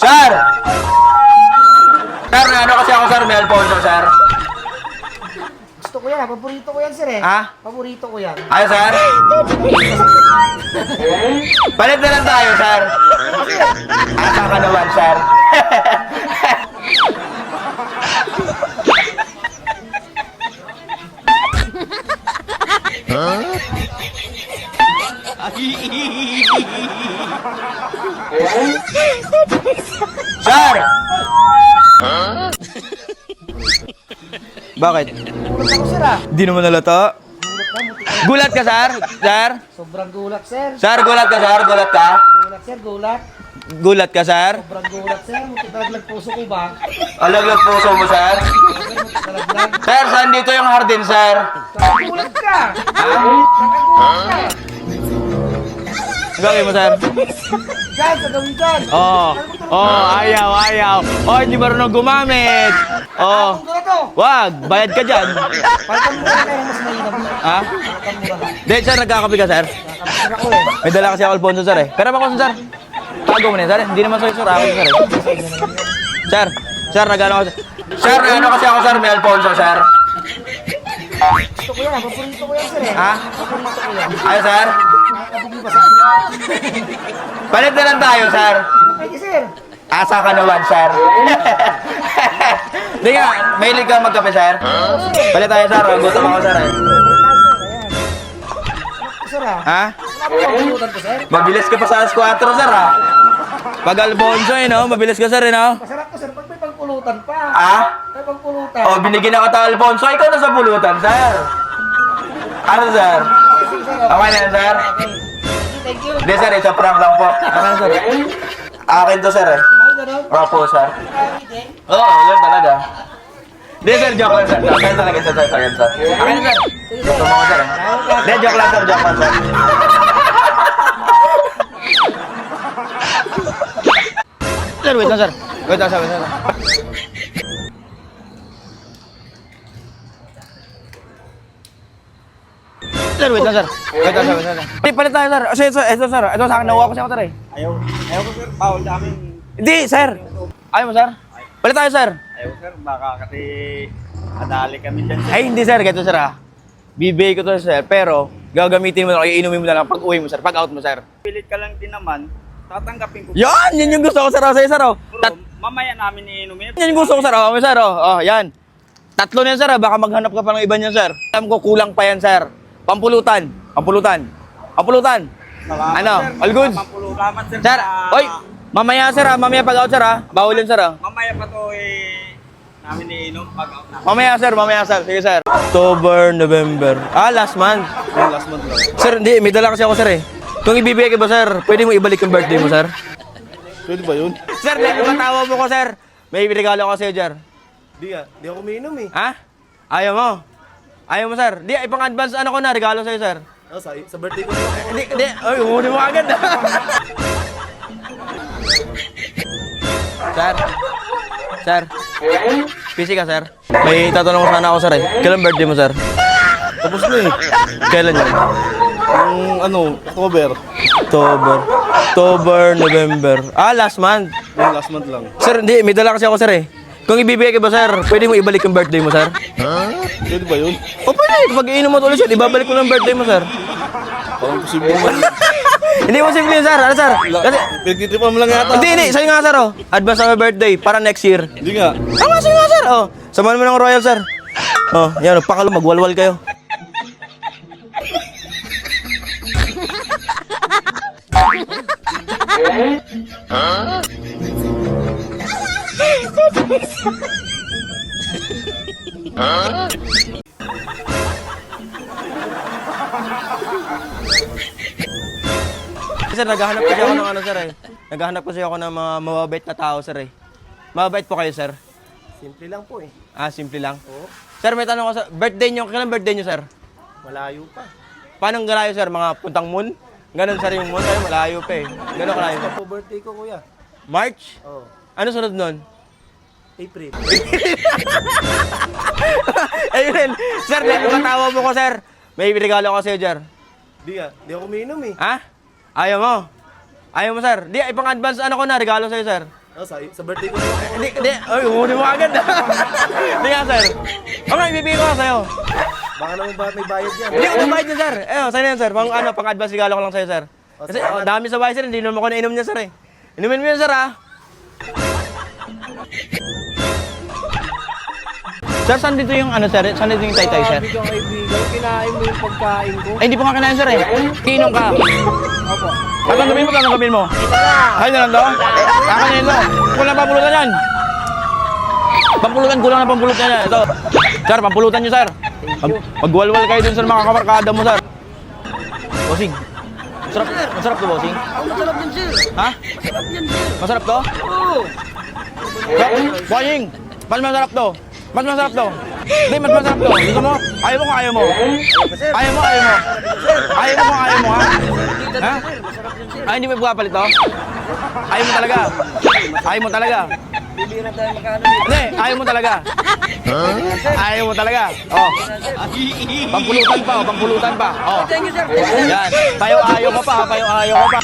Sir! Sir, ano kasi ako, sir? May Alfonso, sir. Gusto ko yan, paborito ko yan, sir eh. Ha? Paborito ko yan. Ay, sir? Palit na lang tayo, sir. Asa ka naman, sir. Sir! Bakit? Gulat ako, sir ah. Di naman nalata. Gulat ka, sir? Sir? Sobrang gulat, sir. Sir, gulat ka, sir? Gulat ka? Gulat, sir, gulat. Gulat ka, sir? Sobrang gulat, sir. Mutik puso ko ba? Alaglag puso mo, sir? Talaglag. Sir, saan dito yung hardin, sir? Gulat ka! Nakagulat ka! Ang gagawin mo, sir? Diyan, sa gawin dyan! Ayaw. Hindi marunong gumamit. Kung to! Wag, bayad ka dyan. Palitan mo na kayo mas mainam. Ha? Palitan mo na. Di, sir, nagkakapi ka, sir? Nakapasir ako eh. May dala kasi ako, Alfonso, sir, eh. Pero ako, sir. Tago mo na, sir. Hindi naman sa'yo, sir. Akin, sir, eh. Sir, nagano ako, sir. Sir, ano kasi ako, sir? May Alfonso, sir. Gusto ko yan, paborito ko yan, sir eh. Ha? Paborito ko yan. Ay, sir? Nakakabugi ba, sir? Palit na lang tayo, sir. Pwede, sir. Asa ka naman, sir. Hindi nga, mahilig ka magkape, sir. Palit tayo, sir. Gutom ako, sir, eh. Sir ah. Ha? Wala mo pagpulutan ko, sir. Mabilis ka pa sa S4, sir, ha? Pag Alfonso, eh, no? Mabilis ka, sir, eh, no? Masarap ko, sir. Pag may pagpulutan pa. Ah? May pagpulutan. Oh, binigyan ako ta Alfonso. Ikaw na sa pulutan, sir. Ano, sir? Okay na yan, sir? Thank you. Hindi, sir. Isa prank lang po. Okay na, sir. Akin to, sir, eh. Ay, gano'n. Opo, sir. Ay, Oo, yun talaga. Hindi, sir. Joke lang, sir. Akin talaga, sir. Akin, sir. Akin, sir. Gusto mo ko, sir, eh. Hindi, joke lang, sir. Joke lang, sir. Sir, wait lang, sir. Wait lang, sir. Wait lang, sir. Sir, wait lang, sir. Wait lang, sir. Wait lang, sir. Hindi, palit tayo, sir. Ito, sir. Ito sa akin. Nakuha ko siya, sir, eh. Ayaw ko sir, bawal sa amin. Hindi, sir. Ayaw mo, sir? Palit tayo, sir. Ayaw sir, baka kasi adali kami dyan sir. Ay, hindi, sir. Ganito, sir, ah. Bibigay ko to, sir. Pero, gagamitin mo na, iinumin mo na lang pag uwi mo, sir. Pag out mo, sir. Pilit ka lang din naman, tatanggapin ko. Yan! Yan yung gusto ko, sir. Sa'yo, sir, oh. Bro, mamaya namin iinumin. Yan yung gusto ko, sir. Oh, sir, oh. Oh, yan. Tatlo na yan, sir. Ah. Baka maghanap ka pa ng iba niyan, sir. Alam ko, kulang pa yan, sir. Pampulutan. Pampulutan. Pampulutan. Salamat, Ano? sir. All goods? Salamat sir. Sir, oy! Mamaya, sir, ah. Mamaya pag out, sir, ah. Bawal yun, sir, ah. Mamaya pa to namin iinom pag out na. Mamaya, sir. Mamaya, sir. Sige, sir. October, November. Last month. Last month lang. Sir, hindi. May dala kasi ako, sir, eh. Kung ibibigay ka ba, sir, pwede mo ibalik yung birthday mo, sir? Pwede ba yun? Sir, dahil matawa mo ko, sir. May regalo ko sa'yo, sir. Di ako umiinom eh. Ha? Ayaw mo? Ayaw mo, sir? Di, ipang advance ano ko na, regalo sa'yo, sir. Oh, sa birthday ko. Hindi. Ay, huli mo agad. Sir? Sir? Busy ka, sir? May tatanong ko sana ako, sir, eh. Kailan birthday mo, sir? Tapos na eh. Kailan yun? October. October, November. Last month. Yung last month lang. Sir, hindi. May dala kasi ako, sir, eh. Kung ibibigay ka ba, sir, pwede mo ibalik yung birthday mo, sir? Pwede ba yun? O pwede, pag iinom mo ulit siya, ibabalik ko lang birthday mo, sir. Parang posible man. Hindi mo simple yun, sir. Ano, sir? Kasi, Pagtitripan mo lang yata. hindi. Sa'yo nga, sir, oh. Advance sa birthday para next year. Hindi nga. Tama, sa'yo nga, sir. Oh, samahan mo ng Royal, sir. Oh, yan, pakalo, magwalwal kayo. Sir, naghahanap kasi ako ng ano, sir, eh. Naghahanap kasi ako ng mga mababait na tao, sir, eh. Mababait po kayo, sir? Simple lang po eh. Simple lang. Oo. Sir, may tanong ko, sir. Birthday nyo, kailan birthday nyo, sir? Malayo pa. Paano ang galayo, sir? Mga puntang moon? Ganon, sir, yung moon. Ay, malayo pa, eh. Ganon kalayo. Ito po birthday ko, kuya. March? Oo. Ano sunod nun? April. Ayun, sir, matawa mo ko, sir. May regalo ko sa'yo, sir. Di ako umiinom eh. Ha? Ayaw mo? Ayaw mo, sir. Di, ipang advance ano ko na, regalo sa'yo, sir. Sa birthday ko naman. Hindi. Ay, huli mo agad. Hindi nga, sir. Okay, ibibigay ko nga sa'yo. Baka naman ba may bayad yan? Hindi ko bayad niya, sir. Sa'yo na yan, sir. Pang advance regalo ko lang sa'yo, sir. Kasi dami sa bahay, sir. Hindi naman ako nainom niya, sir, eh. Inumin mo yun, sir, ha? Sir, saan dito yung ano, sir? Saan dito yung tay-tay, sir? Sabi ko kaibigan, kinain mo yung pagkain ko. Ay, hindi pa nga kinain, sir, eh. Kinom ka. Opo. Tatanggapin mo. Ay, na lang daw? Kakanin mo. Kulang na pampulutan yan. Pampulutan, kulang na pampulutan yan. Ito. Sir, pampulutan nyo, sir. Magwalwal kayo dun sa mga kamarkada mo, sir. Bossing. Masarap to, bossing. Masarap yan, sir. Ha? Masarap yan, sir. Masarap to? Oo. Bossing, mas masarap to. Mas masarap to. Hindi, mas masarap to. Gusto mo? Ayaw mo kung ayaw mo. Ayaw mo, ayaw mo. Ayaw mo kung ayaw mo, ha? Ha? Ay, hindi mo ipapalit to? Ayaw mo talaga. Ayaw mo talaga. Bibira tayo magkano. Hindi, ayaw mo talaga. Ayaw mo talaga. Oh. Pampulutan pa, pampulutan pa. Oh. Thank you, sir. Yan. Payo ayaw ka pa, payo ayaw ka pa.